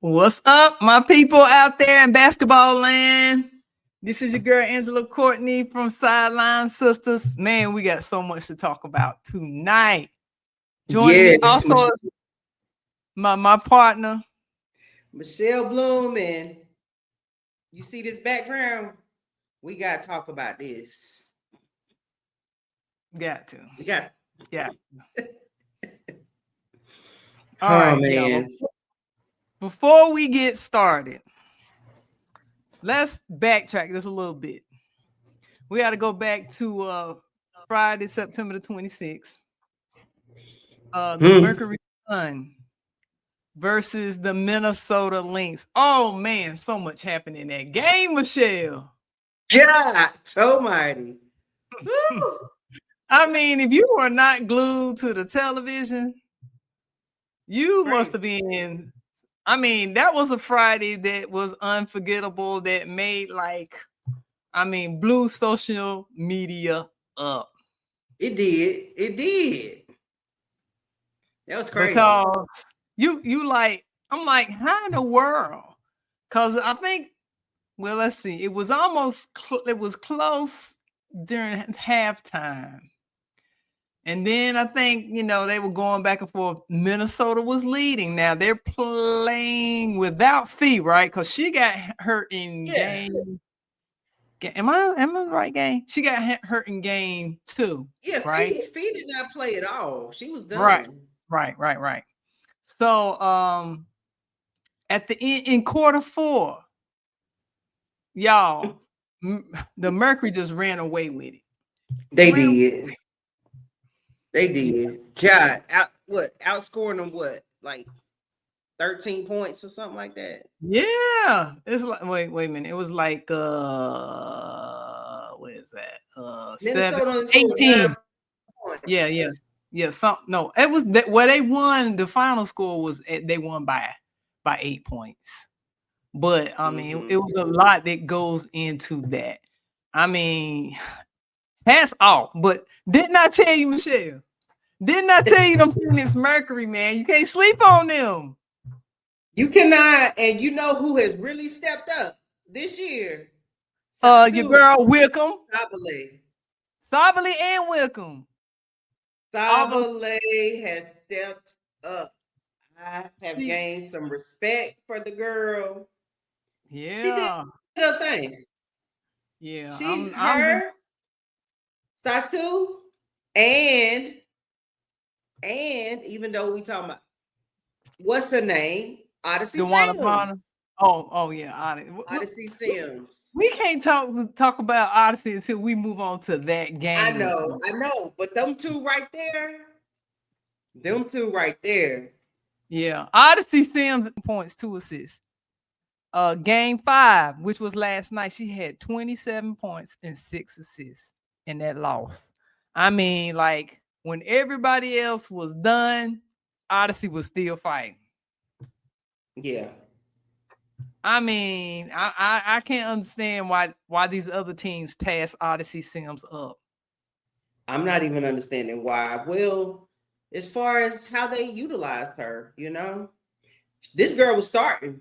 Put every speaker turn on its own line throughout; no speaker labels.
What's up, my people out there in basketball land? This is your girl Angela Courtney from Sideline Sisters. Man, we got so much to talk about tonight. Joining me
Yes,
also my partner.
Michelle Bloom, and you see this background? We got to talk about this.
Got to.
We got.
Yeah. All right,
man.
y'all. Before we get started, let's backtrack this a little bit. We got to go back to Friday, September the 26th. The Mercury Sun versus the Minnesota Lynx. Oh man, so much happened in that game, Michelle.
God almighty.
I mean, if you were not glued to the television, you must have been. I mean, that was a Friday that was unforgettable, that made blew social media up.
It did. It did. That was crazy.
Because you like, I'm like, how in the world? Because I think, well, let's see. It was it was close during halftime. And then I think, they were going back and forth. Minnesota was leading. Now they're playing without Phee, right? Because she got hurt in game. Am I right, game? She got hurt in game 2.
Yeah,
right?
Phee did not play at all. She was done.
Right. So at the end, in quarter 4, y'all, the Mercury just ran away with it.
They did. They did. God, outscoring them like 13 points or something like that?
Yeah. It's like, wait a minute. It was like what is that? 7, 18. Yeah. No, it was that where they won. The final score was they won by 8 points. But I mean, it was a lot that goes into that. I mean, hats off. But didn't I tell you, Michelle? Didn't I tell you them Phoenix Mercury, man? You can't sleep on them.
You cannot, and you know who has really stepped up this year?
Your girl Wickham. Sabali and Wickham.
Sabali has stepped up. I have gained some respect for the girl.
Yeah.
She did her thing.
Yeah.
Her, Satu, and even though we talking about what's her name? Odyssey Sims.
Oh yeah,
Odyssey Sims.
We can't talk about Odyssey until we move on to that game.
I know, but them two right there.
Yeah, Odyssey Sims points, 2 assists. Game 5, which was last night, she had 27 points and 6 assists in that loss. I mean, like when everybody else was done, Odyssey was still fighting.
Yeah.
I mean, I can't understand why these other teams pass Odyssey Sims up.
I'm not even understanding why. Well, as far as how they utilized her, this girl was starting.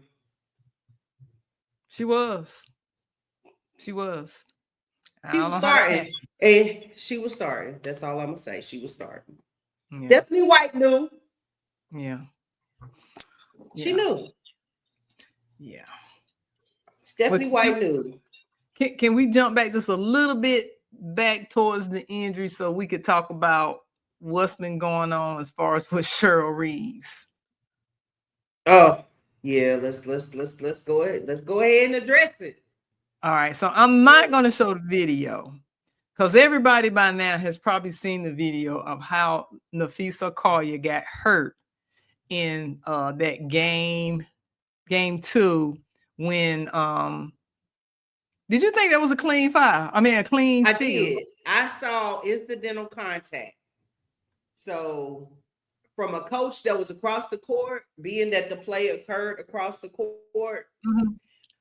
She was.
She was starting. And she was starting. That's all I'm gonna say. She was starting. Yeah. Stephanie White knew.
Yeah.
She knew.
Yeah.
Stephanie White knew.
Can we jump back just a little bit back towards the injury so we could talk about what's been going on as far as with Cheryl Reeves?
Oh, yeah, let's go ahead. Let's go ahead and address it.
All right, so I'm not going to show the video because everybody by now has probably seen the video of how Napheesa Collier got hurt in that game 2 when did you think that was a clean foul? I mean, a clean steal.
I saw incidental contact. So from a coach that was across the court, being that the play occurred across the court,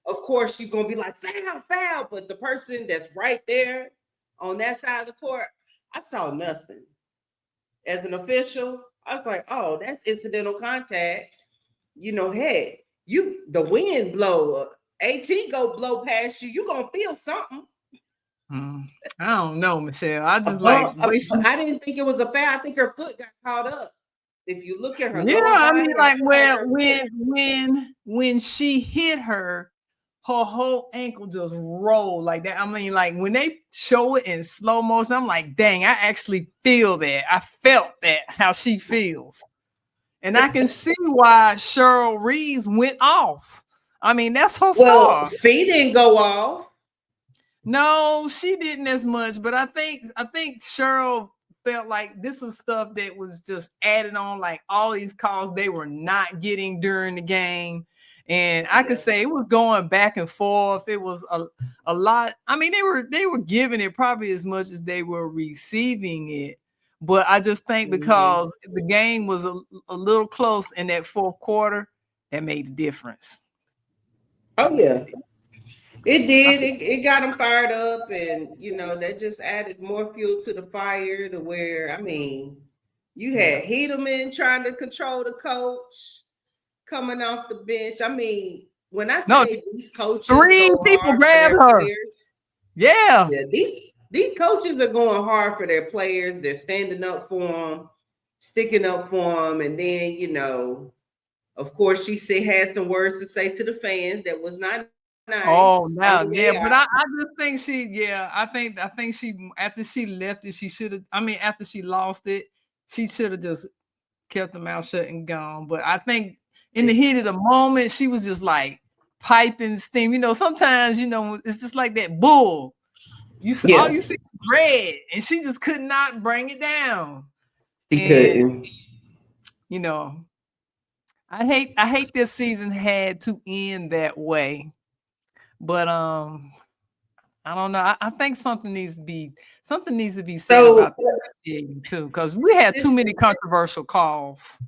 of course you're gonna be like foul, but the person that's right there on that side of the court, I saw nothing. As an official, I was like, oh, that's incidental contact. Hey, the wind blow, AT go blow past you, you gonna feel something.
I don't know, Michelle. I just
I didn't think it was a foul. I think her foot got caught up. If you look at her lower
I
body,
mean, like, well, when she hit her whole ankle just rolled like that. I mean, like when they show it in slow motion, I'm like, dang, I actually feel that. I felt that how she feels. And I can see why Cheryl Reeves went off. I mean, that's her star.
Phee didn't go off.
No, she didn't as much, but I think Cheryl felt like this was stuff that was just added on, like all these calls they were not getting during the game. And I could say it was going back and forth. It was a lot. I mean, they were giving it probably as much as they were receiving it. But I just think because the game was a little close in that fourth quarter, that made the difference.
Oh yeah. It did. It got them fired up, and that just added more fuel to the fire. To where, I mean, you had Heedeman trying to control the coach coming off the bench. I mean, when I say these coaches,
3 people grabbed her.
Players,
yeah,
these coaches are going hard for their players. They're standing up for them, sticking up for them, and then of course, she had some words to say to the fans that was not nice.
Oh, no, yeah, but I just think I think she, after she left it, she should have. I mean, after she lost it, she should have just kept her mouth shut and gone. But I think in the heat of the moment, she was just like piping steam. Sometimes it's just like that bull. All you see is red, and she just could not bring it down.
She couldn't.
I hate this season had to end that way. But I don't know. I think something needs to be said about this too, because we had too many controversial calls.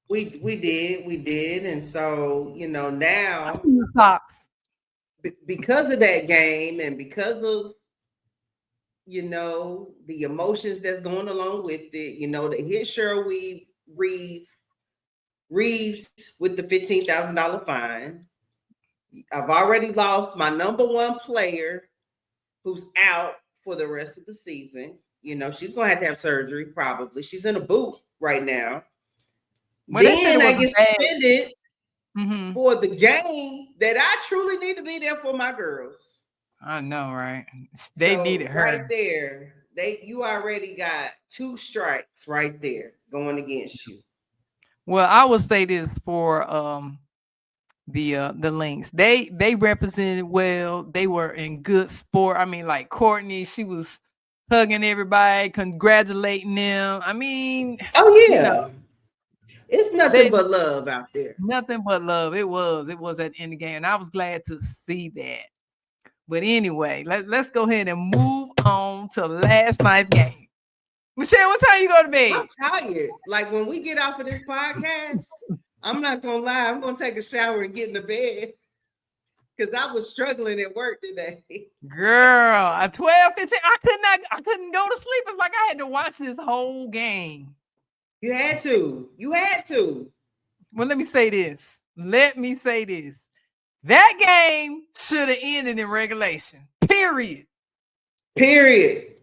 We did, and so now because of that game and because of the emotions that's going along with it, they hit Cheryl Reeves with the $15,000 fine. I've already lost my number one player who's out for the rest of the season. She's going to have surgery probably. She's in a boot right now. Well, then I get suspended for the game that I truly need to be there for my girls.
I know, right? They needed her.
Right there. You already got 2 strikes right there going against you.
Well, I would say this for the Lynx. They represented well. They were in good sport. I mean, like Courtney, she was hugging everybody, congratulating them. I mean,
it's nothing but love out there.
Nothing but love. It was at the end of the game, and I was glad to see that. But anyway, let's go ahead and move on to last night's game. Michelle, what time you go to bed?
I'm tired. Like when we get off of this podcast, I'm not gonna lie, I'm gonna take a shower and get in the bed because I was struggling at work today.
Girl, at 12:15, I couldn't go to sleep. It's like I had to watch this whole game.
You had to.
Well, let me say this. That game should have ended in regulation. Period.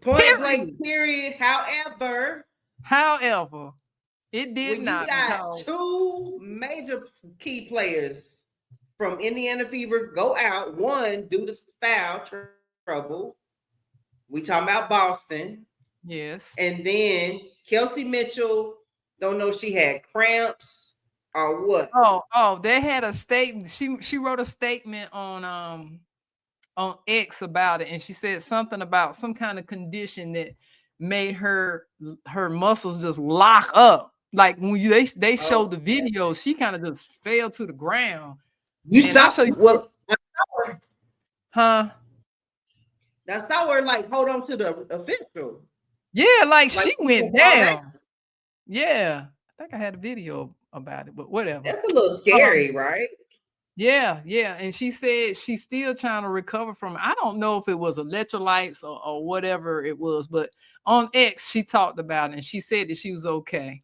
Point blank. Period. However,
it did not.
You got 2 major key players from Indiana Fever go out. One due to foul trouble. We talking about Boston.
Yes.
And then Kelsey Mitchell, don't know if she had cramps or what.
Oh, they had a statement. She wrote a statement on X about it, and she said something about some kind of condition that made her muscles just lock up. Like when they showed the video, she kind of just fell to the ground.
You saw well, I saw her.
Huh?
I saw her like hold on to the official.
Yeah, like she went down. Yeah, I think I had a video about it, but whatever.
That's a little scary, right?
Yeah. And she said she's still trying to recover from it. I don't know if it was electrolytes or whatever it was, but on X, she talked about it and she said that she was okay.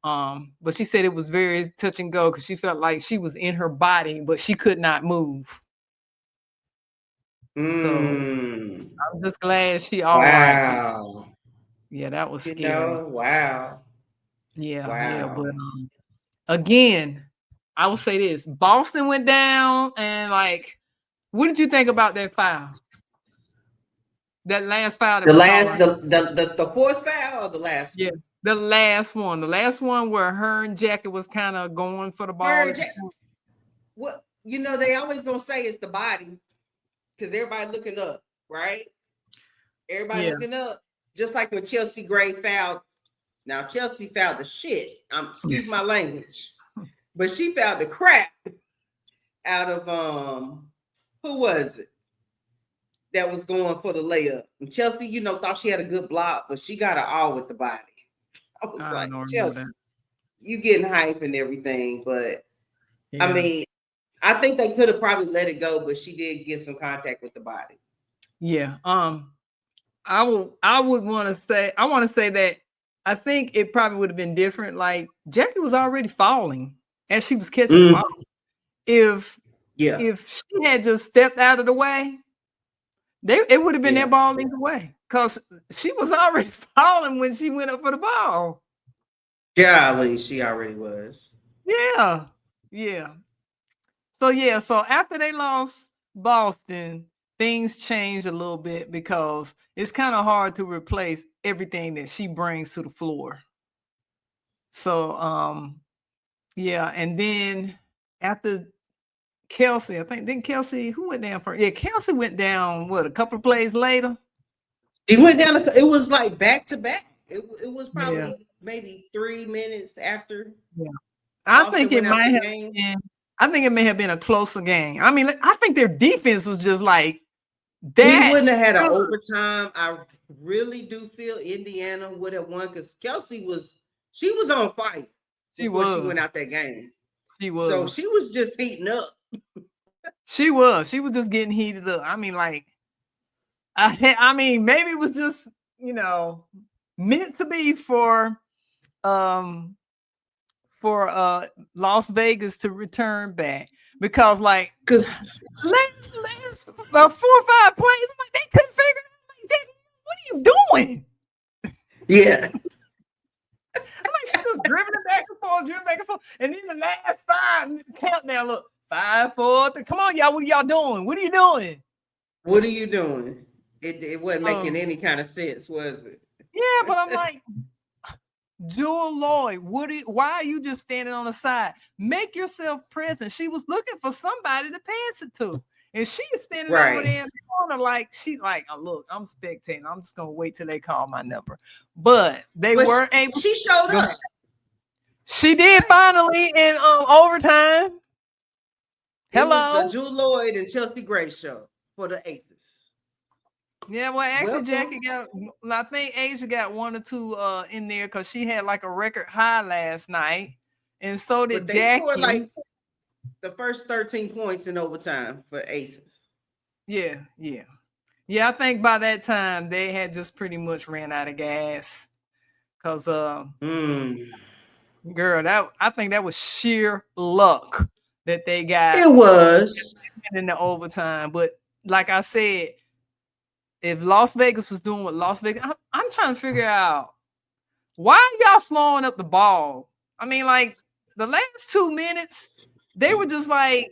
But she said it was very touch and go because she felt like she was in her body, but she could not move. So I'm just glad she all right.
Wow.
Yeah, that was scary.
Wow.
Yeah. But
Wow.
again, I will say this: Boston went down, and like, what did you think about that foul? That last foul that
The
was
last,
called.
the fourth foul or the last
Yeah,
one?
the last one where her and Jackie was kind of going for the ball.
What they always gonna say it's the body because everybody looking up, right? Everybody looking up, just like when Chelsea Gray fouled. Now Chelsea fouled the shit. Excuse my language, but she fouled the crap out of who was it that was going for the layup? And Chelsea, thought she had a good block, but she got it all with the body. I was like, Chelsea, you getting hype and everything, but I mean, I think they could have probably let it go, but she did get some contact with the body.
Yeah. I want to say that I think it probably would have been different. Like Jackie was already falling as she was catching the ball. If she had just stepped out of the way, it would have been their ball either way because she was already falling when she went up for the ball.
Golly, she already was.
Yeah. So after they lost Boston, things changed a little bit because it's kind of hard to replace everything that she brings to the floor. So and then after Kelsey, I think Kelsey, who went down first? Yeah, Kelsey went down a couple of plays later.
He went down. It was like back to back. It was probably maybe 3 minutes after.
Yeah, I think it might have been. I think it may have been a closer game. I mean, I think their defense was just like that.
We wouldn't have had an overtime. I really do feel Indiana would have won because Kelsey was on fire before she went out that game.
She was.
So she was just heating up.
She was just getting heated up. I mean, like, I mean, maybe it was just meant to be for Las Vegas to return back because last the 4 or 5 plays, I'm like, they couldn't figure it out. Like, Jackie, what are you doing?
Yeah.
I'm like, she was dribbling back and forth, and then the last 5 countdown. Look, 5, 4, 3. Come on, y'all. What are y'all doing? What are you doing?
What are you doing? It wasn't making any kind of sense, was it?
Yeah, but I'm like, Jewel Lloyd, why are you just standing on the side? Make yourself present. She was looking for somebody to pass it to. And she is standing over there in the corner like, look, I'm spectating. I'm just going to wait till they call my number. But were able.
She showed up.
She did finally in overtime.
It was the Jewel Lloyd and Chelsea Gray show for the Aces.
Yeah, well, actually, Jackie I think Asia got 1 or 2 in there because she had like a record high last night. And so did Jackie.
They scored like the first 13 points in overtime for Aces.
Yeah. I think by that time they had just pretty much ran out of gas. Cause girl, I think that was sheer luck that they got.
It was
in the overtime. But like I said, if Las Vegas was doing what Las Vegas, I'm trying to figure out why are y'all slowing up the ball? I mean, like the last 2 minutes, they were just like,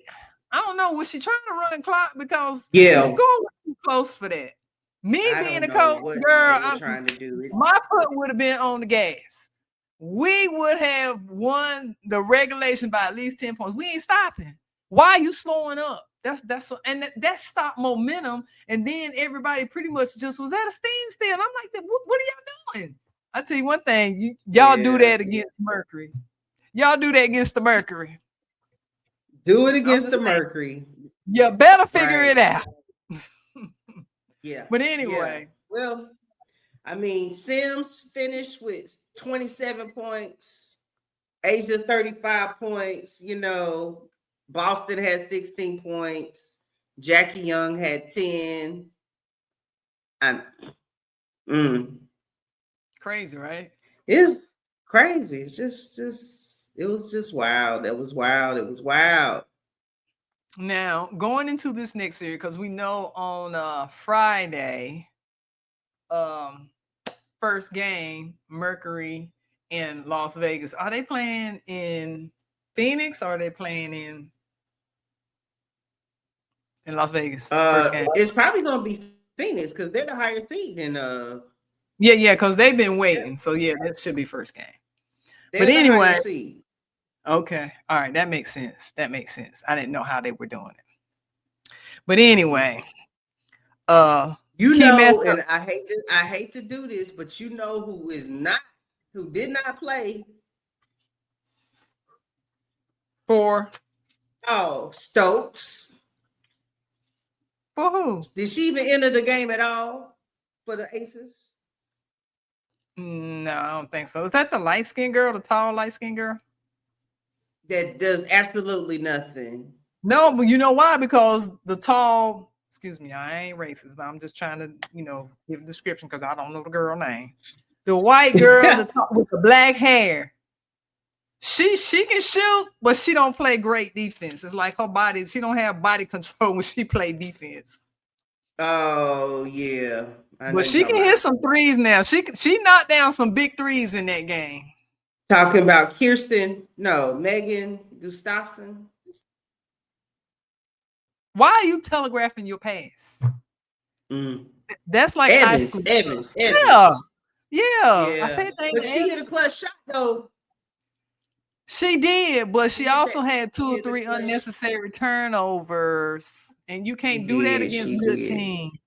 I don't know, was she trying to run clock because the score was too close for that? Me being a coach, girl,
trying to do it.
My foot would have been on the gas. We would have won the regulation by at least 10 points. We ain't stopping. Why are you slowing up? That stopped momentum, and then everybody pretty much just was at a standstill. And I'm like, what are y'all doing? I tell you one thing, y'all do that against Mercury. Y'all do that against the Mercury.
Do it against the Mercury.
You better figure it out.
Yeah.
But anyway.
Yeah. Well, I mean, Sims finished with 27 points, Asia 35 points, Boston had 16 points. Jackie Young had 10.
Crazy, right?
Yeah. crazy. It's just it was just wild. It was wild. It was wild.
Now, going into this next series, because we know on Friday, first game, Mercury in Las Vegas. Are they playing in Phoenix or are they playing in Las Vegas? First game.
It's probably gonna be Phoenix because they're the higher seed than
Yeah, because they've been waiting. So yeah, that should be first game.
they're
But
the
anyway,
higher seed.
okay. All right, that makes sense. That makes sense. I didn't know how they were doing it. But anyway,
you
key
know,
matchup.
and I hate to do this, but you know who did not play.
For
Stokes.
For who?
Did she even enter the game at all for the Aces?
No, I don't think so. Is that the light skinned girl, the tall light skinned girl?
That does absolutely nothing.
No, but you know why? Because the tall, excuse me, I ain't racist, but I'm just trying to, give a description because I don't know the girl name. The white girl, the top with the black hair. She can shoot, but she don't play great defense. It's like her body, she don't have body control when she play defense.
Oh yeah.
But she can hit some threes now. She knocked down some big threes in that game.
Talking about Megan Gustafson.
Why are you telegraphing your pass?
That's like Evans, high school. Evans.
Yeah. I said
that. But she hit a clutch shot though.
She did, but she also had 2 or 3 unnecessary turnovers, and you can't do that against good teams.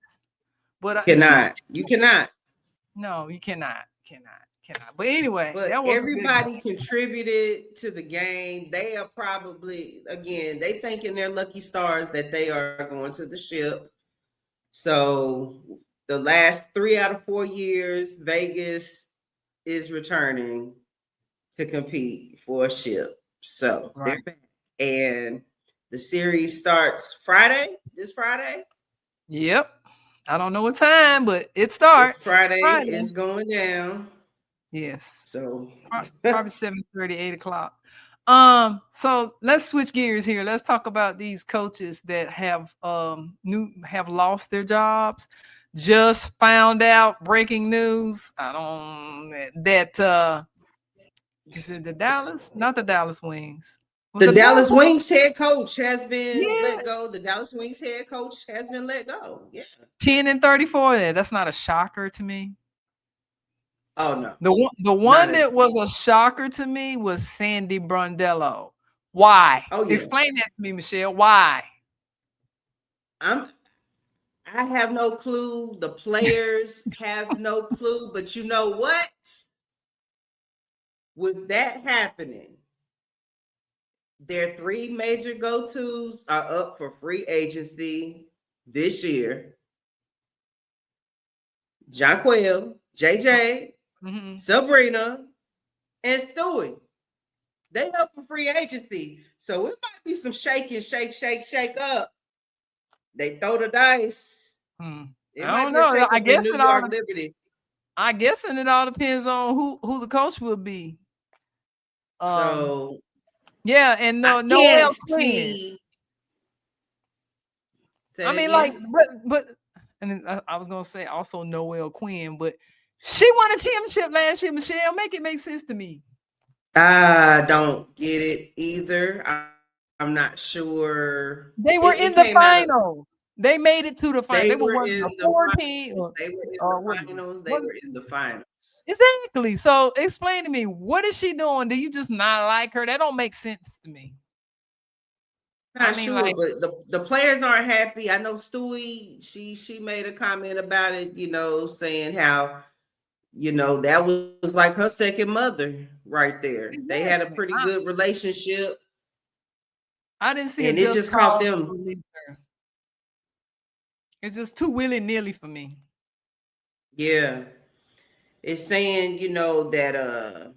But
you cannot.
No, you cannot. But anyway,
but
that was
everybody contributed to the game. They are probably, again, they thinking they're lucky stars that they are going to the ship. So the last 3 out of 4 years, Vegas is returning to compete for a ship. So they're back. And the series starts this Friday.
Yep. I don't know what time, but it starts.
This Friday is going down.
Yes.
So
probably 7:30, 8 o'clock. So let's switch gears here. Let's talk about these coaches that have lost their jobs. Just found out, breaking news. Is it the Dallas? Not the Dallas Wings.
The Dallas Wings head coach has been let go. The Dallas Wings head coach has been let go. Yeah.
10-34. That's not a shocker to me.
Oh no.
The one that was a shocker to me was Sandy Brondello. Why?
Oh, yeah.
Explain that to me, Michelle. Why?
I have no clue. The players have no clue. But you know what? With that happening, their 3 major go-tos are up for free agency this year. Jonquel, JJ, Sabrina, and Stewie. They up for free agency. So it might be some shake up. They throw the dice.
It I don't know. I guess New York Liberty. I guess it all depends on who the coach will be.
So
yeah, and Noelle Quinn. I mean, like, but and I was gonna say also Noelle Quinn, but she won a championship last year. Michelle, make it make sense to me.
I don't get it either. I'm not sure.
They were in the finals. They made it to the finals. They were in the 14.
They were in the finals. They were in the finals.
Exactly. So explain to me, what is she doing? Do you just not like her? That don't make sense to me.
Not sure, but the players aren't happy. I know Stewie, she made a comment about it, saying how, that was like her second mother right there. Exactly. They had a pretty good relationship.
I didn't see
it just caught them.
It's just too willy-nilly for me.
Yeah. It's saying, that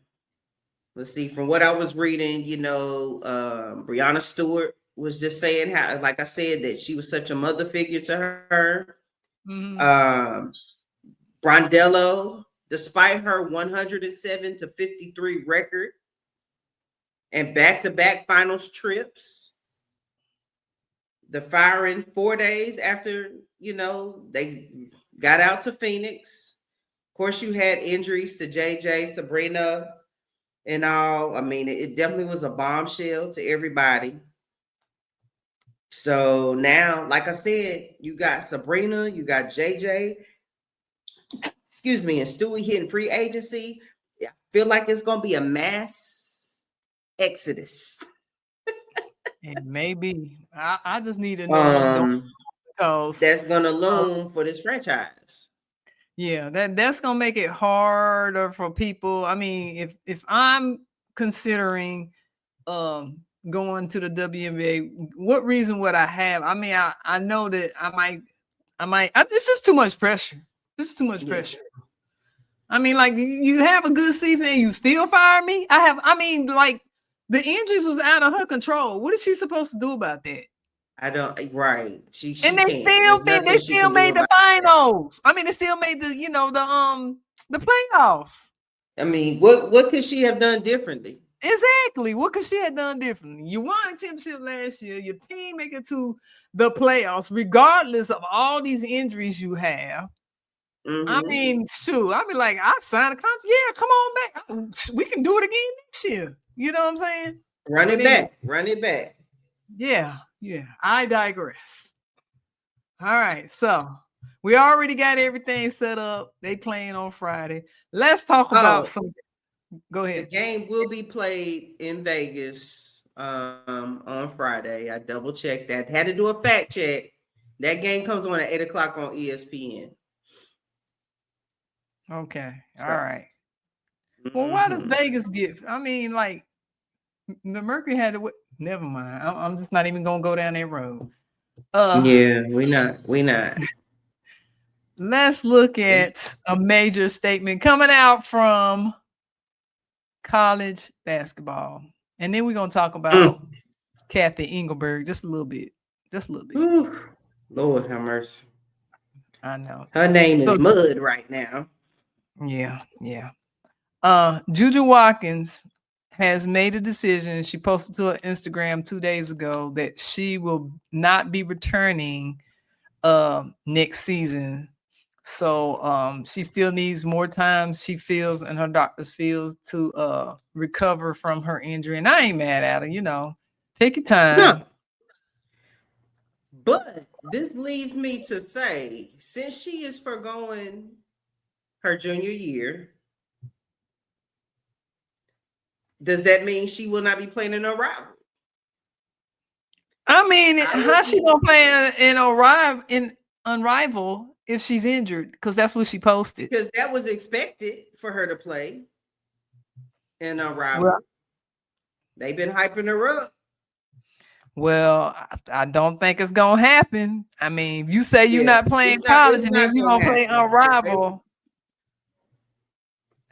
let's see, from what I was reading, Breanna Stewart was just saying how, like I said, that she was such a mother figure to her. Brondello, despite her 107-53 record and back-to-back finals trips. The firing 4 days after, they got out to Phoenix. Of course, you had injuries to JJ, Sabrina, and all. I mean, it definitely was a bombshell to everybody. So now, like I said, you got Sabrina, you got JJ, and Stewie hitting free agency. Yeah, feel like it's gonna be a mass exodus.
And maybe I just need to know what's going on, because
that's gonna loom for this franchise.
Yeah, that's gonna make it harder for people. I mean, if I'm considering going to the WNBA, what reason would I have? I mean, I know that it's just too much pressure. This is too much pressure. I mean, like, you have a good season and you still fire me? Like, the injuries was out of her control. What is she supposed to do about that?
I don't, right. She
and they still made the finals. I mean, they still made the playoffs.
I mean, what could she have done differently?
Exactly. What could she have done differently? You won a championship last year. Your team make it to the playoffs, regardless of all these injuries you have. I mean, shoot, I'd be like, I signed a contract. Yeah, come on back. We can do it again next year. You know what I'm saying?
Run it back.
Yeah. I digress. All right, so we already got everything set up. They playing on Friday. Let's talk about some. Go ahead.
The game will be played in Vegas on Friday. I double checked that. Had to do a fact check. That game comes on at 8:00 on ESPN.
Okay. All right. Well, why does Vegas get? I mean, like, the Mercury had to. Never mind. I'm just not even gonna go down that road.
Yeah, we not.
Let's look at a major statement coming out from college basketball, and then we're gonna talk about Cathy Elgelbert just a little bit.
Ooh, Lord have mercy.
I know
her name is mud right now.
Yeah. JuJu Watkins has made a decision. She posted to her Instagram 2 days ago that she will not be returning next season. So she still needs more time, she feels, and her doctors feels, to recover from her injury. And I ain't mad at her, take your time.
No. But this leads me to say, since she is forgoing her junior year, does that mean she will not be playing in a rival?
I mean, how she gonna play in Unrival if she's injured? Because that's what she posted.
Because that was expected for her to play in Unrival. Well, they've been hyping her up.
Well, I don't think it's gonna happen. I mean, if you say you're not playing college and then you're gonna play Unrival,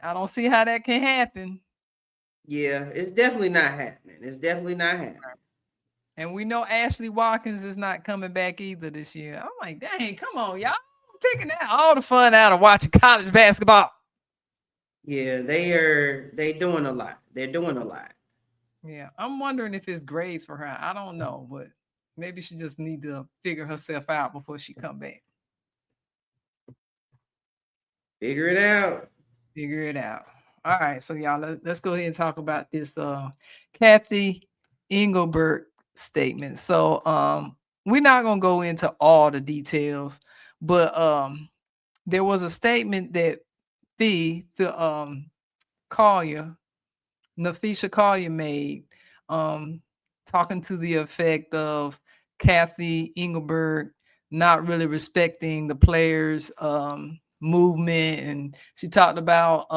I don't see how that can happen.
Yeah, it's definitely not happening.
And we know Ashley Watkins is not coming back either this year. I'm like, dang, come on, y'all. I'm taking all the fun out of watching college basketball.
Yeah, they're doing a lot. They're doing a lot.
Yeah, I'm wondering if it's grades for her. I don't know, but maybe she just need to figure herself out before she come back.
Figure it out.
All right, so y'all, let's go ahead and talk about this Cathy Elgelbert statement. So we're not gonna go into all the details, but there was a statement that Phee Nafisha Collier made, talking to the effect of Cathy Elgelbert not really respecting the players' movement, and she talked about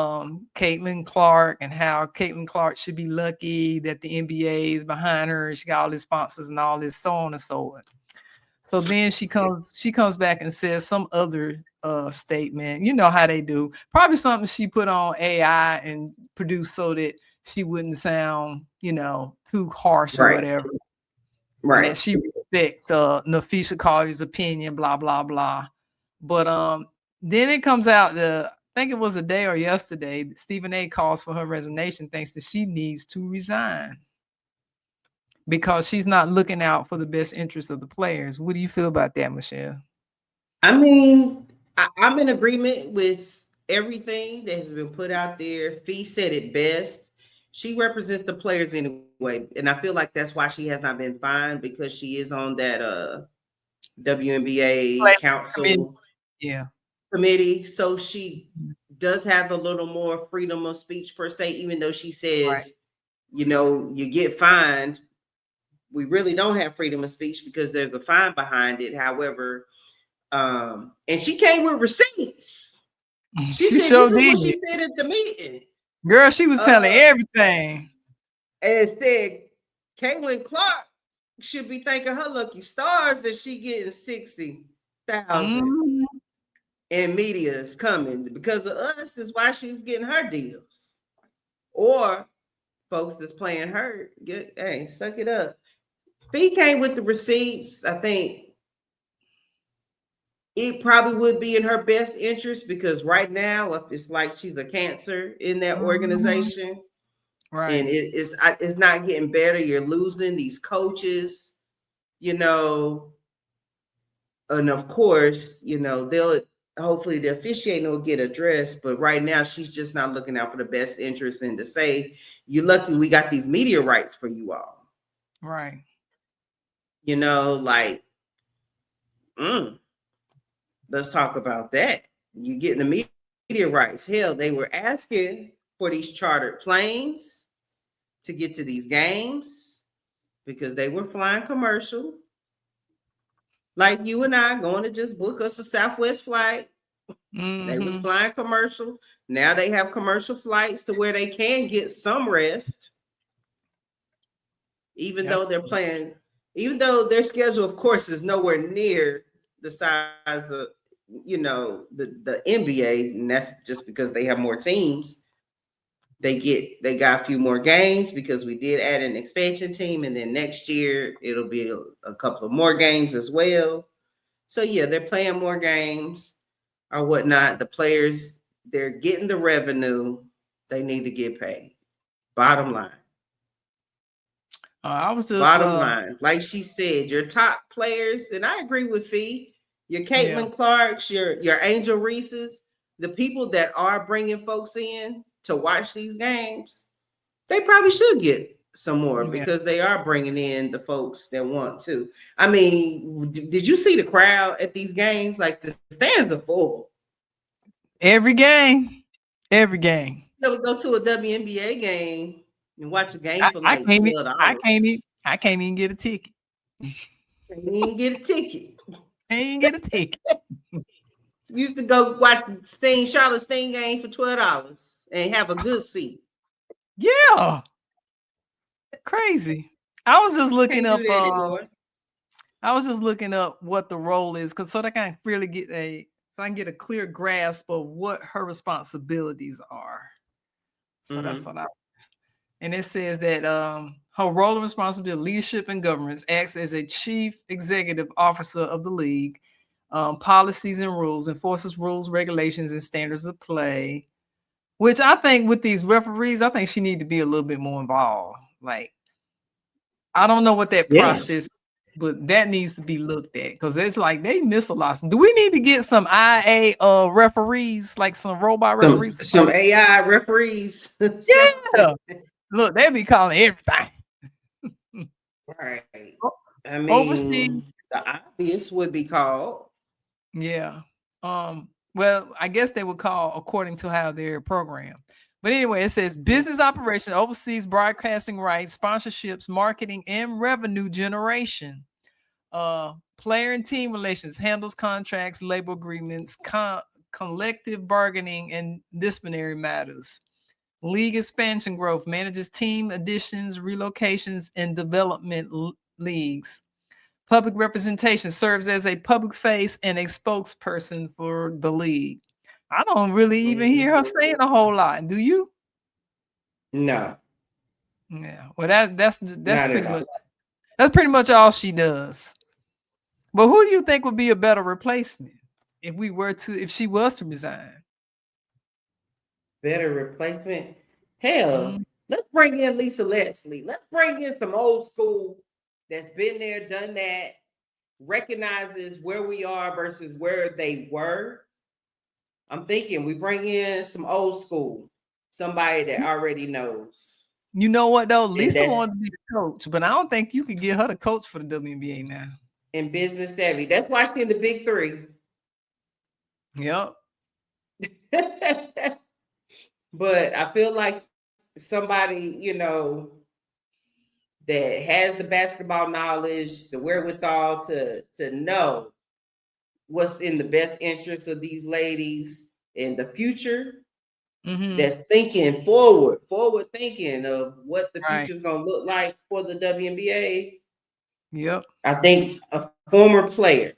Caitlin Clark and how Caitlin Clark should be lucky that the NBA is behind her. She got all these sponsors and all this, so on and so on. So then she comes back and says some other statement. You know how they do. Probably something she put on AI and produced so that she wouldn't sound, too harsh or whatever.
Right.
And that she respect Nafisha Collier's opinion, blah, blah, blah. But then it comes out think it was a day or yesterday, Stephen A calls for her resignation, thinks that she needs to resign because she's not looking out for the best interests of the players. What do you feel about that, Michelle?
I mean, I'm in agreement with everything that has been put out there. Phee said it best. She represents the players anyway, and I feel like that's why she has not been fined, because she is on that WNBA council
Yeah.
committee. So she does have a little more freedom of speech per se, even though she says, you know, you get fined. We really don't have freedom of speech because there's a fine behind it. However, and she came with receipts. She said,
sure
this is what
did.
she said at the meeting.
Girl, she was telling everything.
And said Caitlin Clark should be thanking her lucky stars that she getting 60,000 and media is coming because of us is why she's getting her deals. Or folks that's playing her, hey, suck it up. Phee came with the receipts. I think it probably would be in her best interest because right now it's like she's a cancer in that organization.
Right.
And it's not getting better. You're losing these coaches, you know. And of course, you know, hopefully the officiating will get addressed. But right now, she's just not looking out for the best interest and to say, you're lucky we got these media rights for you all.
Right.
You know, like, let's talk about that. You're getting the media rights. Hell, they were asking for these chartered planes to get to these games because they were flying commercial. Like you and I going to just book us a Southwest flight. They was flying commercial. Now they have commercial flights to where they can get some rest. Even though they're playing, even though their schedule, of course, is nowhere near the size of, you know, the NBA, and that's just because they have more teams. They got a few more games because we did add an expansion team, and then next year it'll be a couple of more games as well. So yeah, they're playing more games or whatnot. The players, they're getting the revenue. They need to get paid. Bottom line.
I was just
bottom line. Like she said, your top players, and I agree with Phee, your Caitlin Clarks, your Angel Reese's, the people that are bringing folks in to watch these games, they probably should get some more because they are bringing in the folks that want to. I mean, did you see the crowd at these games? Like the stands are full.
Every game. Every game.
You go to a WNBA game and watch a game for like $12.
I can't even get a ticket.
Can't even get a ticket.
Can't even get a ticket.
Used to go watch Charlotte Sting game for $12 and have a good seat.
Yeah. Crazy. I was just looking up I was just looking up what the role is so that I can really get a clear grasp of what her responsibilities are. So that's what and it says that her role and responsibility, leadership and governance, acts as a chief executive officer of the league, policies and rules, enforces rules, regulations, and standards of play. Which I think with these referees, I think she need to be a little bit more involved. Like, I don't know what that process, but that needs to be looked at because it's like they miss a lot. Do we need to get some IA referees, like some robot referees?
Some AI referees.
Yeah. Look, they be calling everything.
Right. I mean, the obvious would be called.
Yeah. Well, I guess they would call according to how they're programmed. But anyway, it says business operation oversees broadcasting rights, sponsorships, marketing, and revenue generation. Player and team relations, handles contracts, labor agreements, collective bargaining, and disciplinary matters. League expansion growth, manages team additions, relocations, and development leagues. Public representation, serves as a public face and a spokesperson for the league. I don't really even hear her saying a whole lot. Do you?
No.
Yeah. Well, that's pretty much all she does. But who do you think would be a better replacement if she was to resign?
Better replacement. Hell, let's bring in Lisa Leslie. Let's bring in some old school that's been there, done that, recognizes where we are versus where they were. I'm thinking we bring in some old school, somebody that already knows.
You know what though?
And
Lisa
that's
wanted to be the coach, but I don't think you could get her to coach for the WNBA now.
and business savvy. That's why she's in the big three.
Yep.
But I feel like somebody, that has the basketball knowledge, the wherewithal to know what's in the best interest of these ladies in the future. That's thinking forward thinking of what the future is going to look like for the WNBA.
Yep.
I think a former player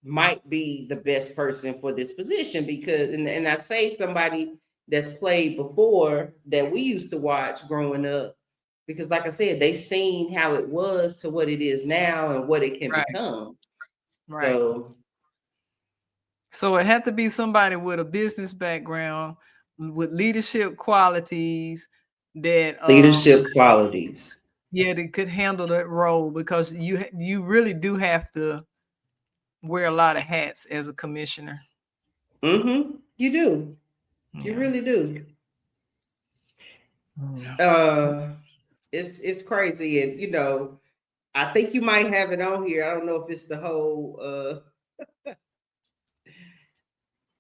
might be the best person for this position because, and I say somebody that's played before that we used to watch growing up, because like I said, they seen how it was to what it is now and what it can become.
Right. So it had to be somebody with a business background, with leadership qualities that Yeah, they could handle that role, because you really do have to wear a lot of hats as a commissioner.
You do. You really do. It's crazy, and I think you might have it on here. I don't know if it's the whole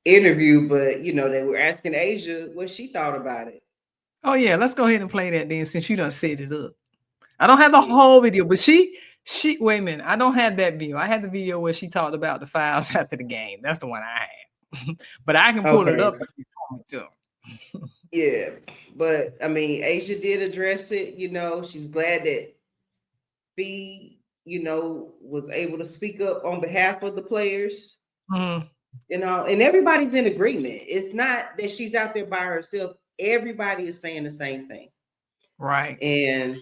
interview, but they were asking A'ja what she thought about it.
Oh yeah, let's go ahead and play that then, since you done set it up. I don't have the whole video, but she wait a minute. I don't have that video. I had the video where she talked about the fouls after the game. That's the one I had. But I can pull it up if you want me to.
Yeah, but I mean, A'ja did address it. She's glad that Phee, was able to speak up on behalf of the players. And everybody's in agreement. It's not that she's out there by herself. Everybody is saying the same thing.
Right.
And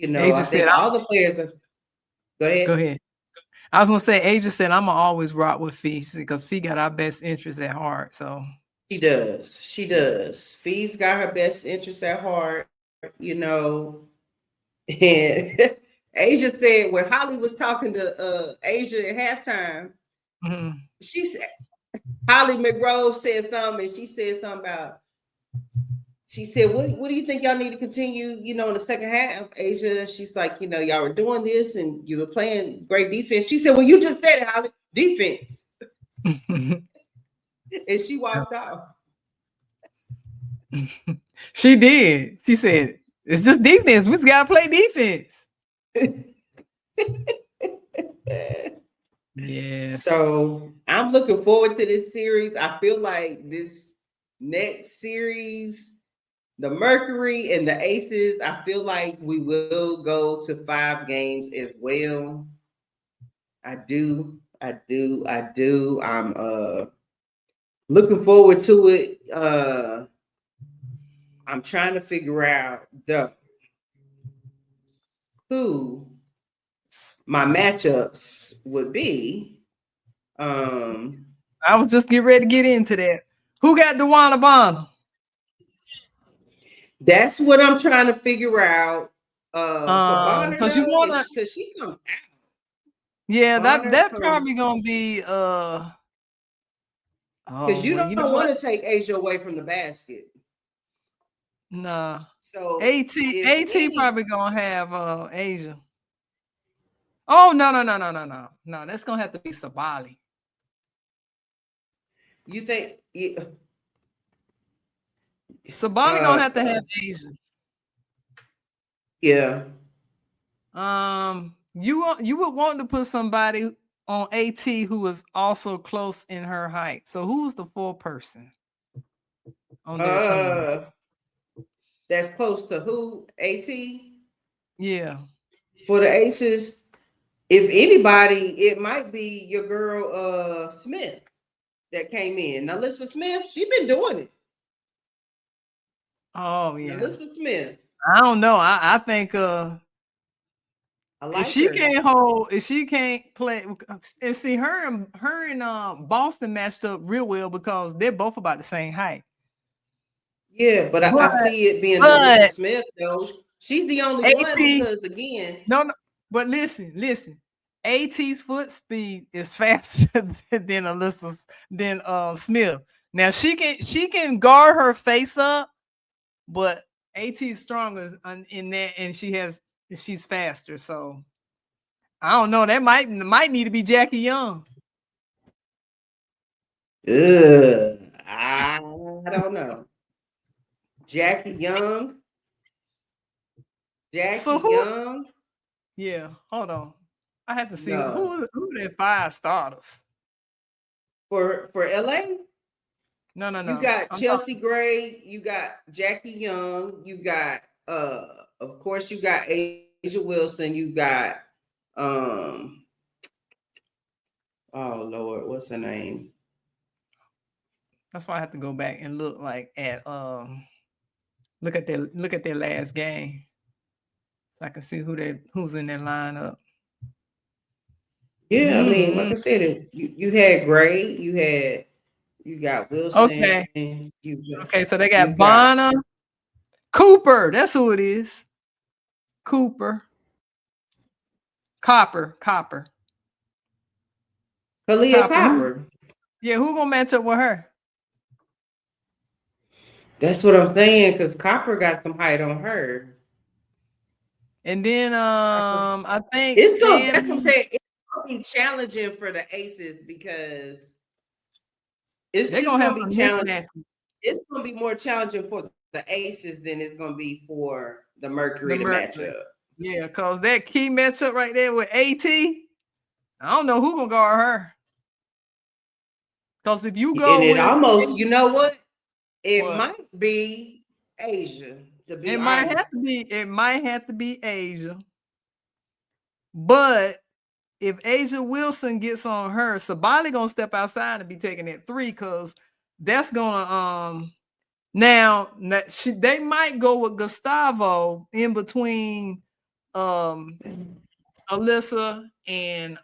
I think all the players are. Go ahead.
Go ahead. I was gonna say, A'ja said, "I'm gonna always rock with Phee because Phee got our best interests at heart." So
she does. She does. Fee's got her best interests at heart. And A'ja said when Holly was talking to A'ja at halftime, she said Holly McRose said something, and she said something about. She said, what do you think y'all need to continue, in the second half, A'ja? She's like, y'all were doing this and you were playing great defense. She said, well, you just said it, Holly, defense. And she walked off.
She did. She said, it's just defense. We just got to play defense. Yeah.
So I'm looking forward to this series. I feel like this next series, the Mercury and the Aces, I feel like we will go to 5 games as well. I do. I'm looking forward to it. I'm trying to figure out who my matchups would be.
I was just getting ready to get into that. Who got DeWanna Bonner?
That's what I'm trying to figure out. Because
you wanna,
because she comes out.
Yeah, that probably gonna be
because you don't want to take A'ja away from the basket.
Nah.
So
AT probably gonna have A'ja. Oh no. That's gonna have to be Sabali.
You think
Sabali gonna have to have A'ja.
Yeah.
You would want to put somebody on AT who is also close in her height. So who's the 4th person on their team?
That's close to who? AT?
Yeah.
For the Aces, if anybody, it might be your girl Smith that came in. Now, Alyssa Smith, she's been doing it.
Oh yeah.
Alyssa Smith.
I don't know. I think
like
if she
her.
can't hold, if she can't play, and see her and Boston matched up real well because they're both about the same height.
Yeah, but I see it being Alyssa Smith though. She's the only one because again.
No, but listen. AT's foot speed is faster than Alyssa's than Smith. Now she can guard her face up, but AT's stronger in that, and she's faster. So I don't know. That might need to be Jackie Young.
I don't know. Jackie Young. Young.
Yeah, hold on. I have to see who their 5 starters
for LA.
No.
You got Chelsea Gray. You got Jackie Young. You got of course you got Asia Wilson. You got oh Lord, what's her name?
That's why I have to go back and look at look at their last game, so I can see who's in their lineup.
Yeah, I mean, like I said, you had Gray, you got Wilson.
Okay. Okay, so they got Bonner, Cooper. That's who it is. Cooper. Copper.
Kahleah Copper.
Yeah, who gonna match up with her?
That's what I'm saying, because Copper got some height on her.
And then I think
that's what I'm saying. It's gonna be challenging for the Aces because it's gonna be challenging. It's gonna be more challenging for the Aces than it's gonna be for the Mercury to match up.
Yeah, because that key matchup right there with AT, I don't know who gonna guard her. Because if you go
and it almost, you know what? It might be Asia.
It might have to be Asia. But if Asia Wilson gets on her, Sabali gonna step outside and be taking that 3 because that's gonna now they might go with Gustavo in between Alyssa and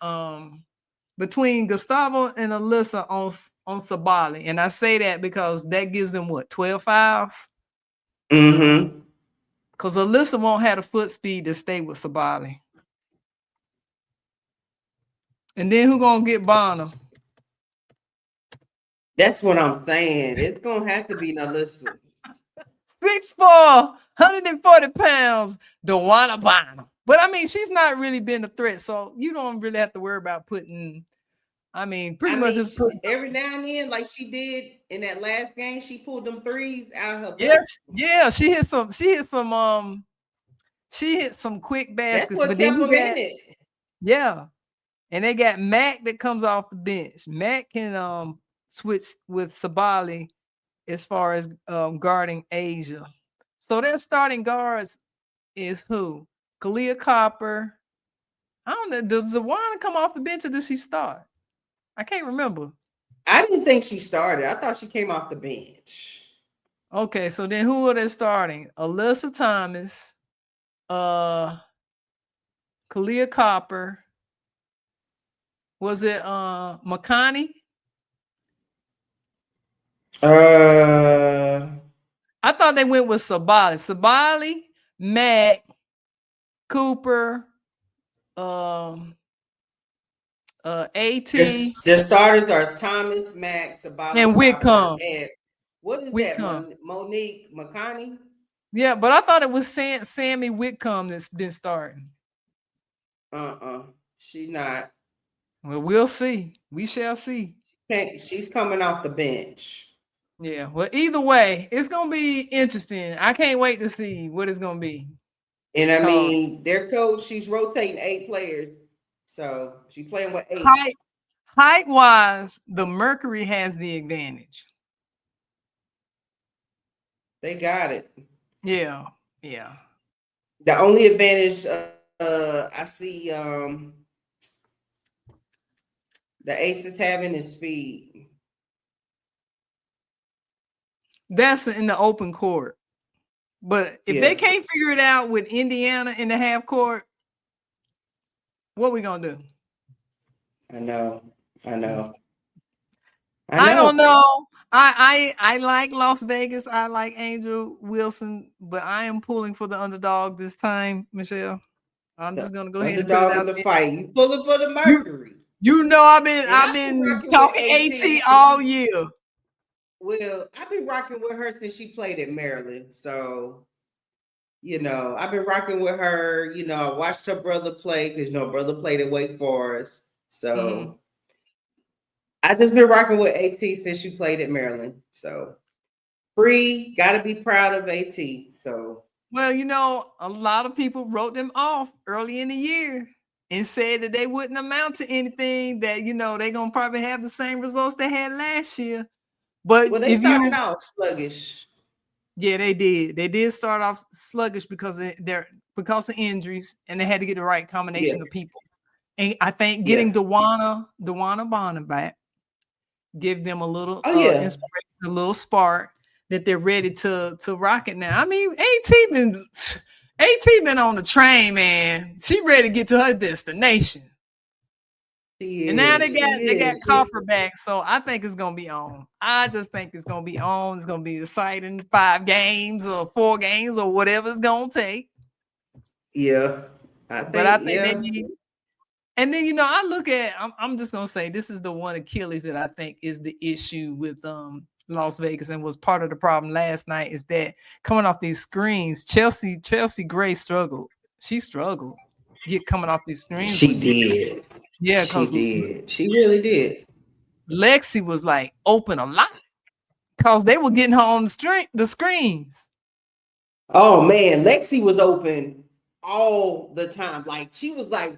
between Gustavo and Alyssa on Sabali. And I say that because that gives them 12 fouls?
Mm-hmm.
Because Alyssa won't have the foot speed to stay with Sabali. And then who gonna get Bonner?
That's what I'm saying. It's gonna have to be Alyssa.
6'4", 140 pounds, Dewana Bonner. But I mean, she's not really been a threat, so you don't really have to worry about putting. Pretty much just put
every now and then, like she did in that last game, she pulled them 3s out of her
belt. Yeah, she hit some quick baskets.
That's what kept them in it.
Yeah. And they got Mac that comes off the bench. Mac can switch with Sabali as far as guarding Asia. So their starting guards is who? Kahleah Copper. I don't know. Does Dewana come off the bench or does she start? I can't remember.
I didn't think she started. I thought she came off the bench.
Okay, so then who are they starting? Alyssa Thomas, Kahleah Copper. Was it McConney? I thought they went with Sabali. Sabali, Mac, Cooper, AT.
The starters are Thomas, Mac, Sabali,
and Whitcomb.
And what is Whitcomb. That? Monique McConney?
Yeah, but I thought it was Sammy Whitcomb that's been starting.
She's not.
Well, we'll see. We shall see.
She's coming off the bench.
Yeah. Well, either way, it's gonna be interesting. I can't wait to see what it's gonna be.
And I mean, their coach, she's rotating 8 players, so she's playing with 8.
Height wise, the Mercury has the advantage.
They got it.
Yeah.
The only advantage I see the Aces having is speed.
That's in the open court. But if they can't figure it out with Indiana in the half court, what are we gonna do? I
know.
I don't know. I like Las Vegas. I like Angel Wilson, but I am pulling for the underdog this time, Michelle. I'm
The
just gonna go ahead and put it
underdog in
out
the
there.
fight. You pulling for the
You
Mercury.
you know
And
I've
I've been
been
rocking with
talking
AT
AT
since
all
she
year.
well, I've been rocking with her since she played at Maryland. So, I've been rocking with her. I watched her brother play because brother played at Wake Forest.
Mhm.
So I just been rocking with AT since she played at Maryland. So Free, gotta be proud of AT. So
Well, a lot of people wrote them off early in the year and said that they wouldn't amount to anything, that, they're going to probably have the same results they had last year. But
well, they
if
started
you,
off sluggish.
yeah, they did. They did start off sluggish because of injuries, and they had to get the right
Yeah.
combination of people. And I think
Yeah.
getting Dewana Bonner back give them a little
Oh yeah.
inspiration, a little spark that they're ready to rock it now. I mean, AT been on the train, man. She ready to get to her destination.
She
And now
is. She
they got
is.
Copper back, so I think it's gonna be on. I just think it's gonna be on. It's gonna be exciting 5 games or 4 games or whatever it's gonna take.
Yeah. I
But I
think,
think they
yeah.
need. And then I look at. I'm just gonna say this is the one Achilles that I think is the issue with Las Vegas, and was part of the problem last night, is that coming off these screens, Chelsea Gray struggled. She struggled coming off these screens
She
with zero.
did.
Yeah,
She
because
did. She really did.
Lexi was like open a lot because they were getting her on the screens.
Oh man, Lexi was open all the time. Like she was like,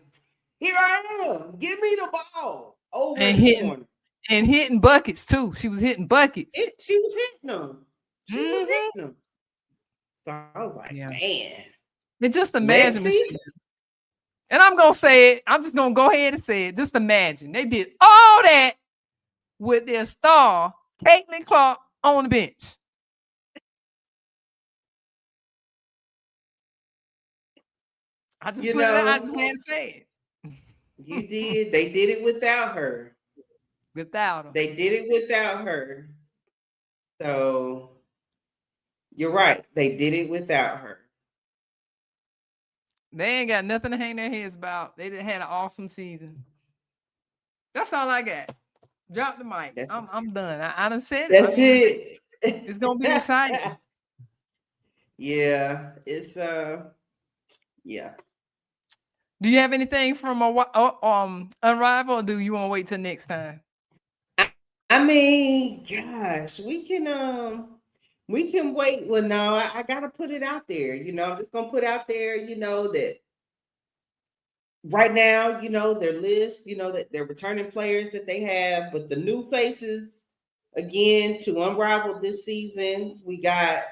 "Here I am. Give me the ball." Over
and
in the
hitting
corner.
and hitting buckets too. She was hitting buckets.
She was hitting them. She was
Hmm.
hitting them. So I was like,
Yeah.
man,
And just imagine,
Lexi.
Michelle. And I'm gonna say it. I'm just gonna go ahead and say it. Just imagine they did all that with their star, Caitlin Clark, on the bench. I just
You
put it out. I
know,
just had to say
you
it.
did. They did it without her.
Without her.
They did it without her. So you're right. They did it without her.
They ain't got nothing to hang their heads about. They had an awesome season. That's all I got. Drop the mic.
That's
I'm done. I done said it. I
that's
mean,
it.
it's gonna be exciting.
Yeah, it's yeah.
Do you have anything from Unrivaled, or do you want to wait till next time?
I mean, gosh, we can wait. Well, no, I gotta put it out there. I'm just gonna put out there, that right now, their list, that they're returning players that they have, but the new faces again to unravel this season, we got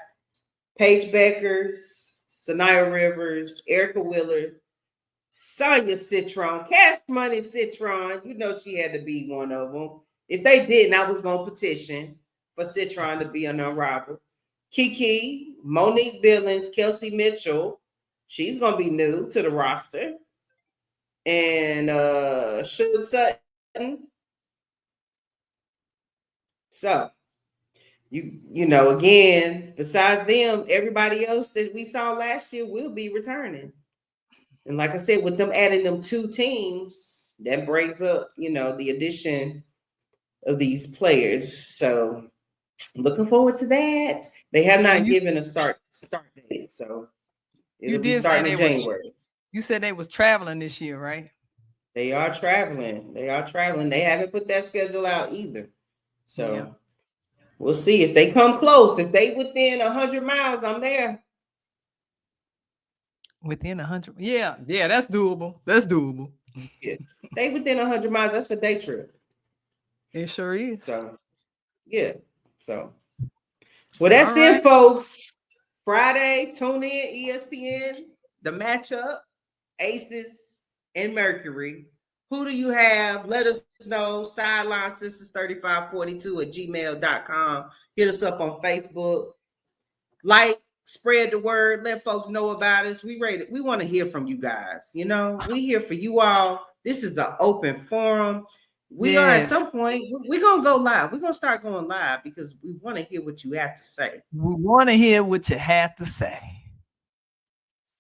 Paige Beckers, Sanaya Rivers, Erica Willard, Sonia Citron, Cash Money Citron. She had to be one of them. If they didn't, I was gonna petition for Citron to be an unrivaled. Kiki, Monique Billings, Kelsey Mitchell. She's gonna be new to the roster. And Suge Sutton. So again, besides them, everybody else that we saw last year will be returning. And like I said, with them adding them 2 teams, that brings up, the addition of these players. So looking forward to that. They have
And
not given a start date, so
you
it'll be
did say
starting in January.
you said they was traveling this year, right?
They are traveling. They are traveling. They haven't put that schedule out either.
Yeah.
So we'll see if they come close. If they within 100 miles, I'm there.
Within 100. Yeah, that's doable. That's doable.
Yeah. They within 100 miles, that's a day trip.
It sure is.
So yeah. So well,
All
that's
right.
it, folks. Friday, tune in ESPN, the matchup, Aces and Mercury. Who do you have? Let us know. Sideline Sisters 3542 at gmail.com. Hit us up on Facebook. Like, spread the word, let folks know about us. We want to hear from you guys. We here for you all. This is the open forum. We are at some point, we're going to go live. We're going to start going live because we want to hear what you have to say.
We want to hear what you have to say.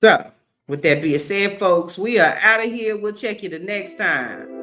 So, with that being said, folks, we are out of here. We'll check you the next time.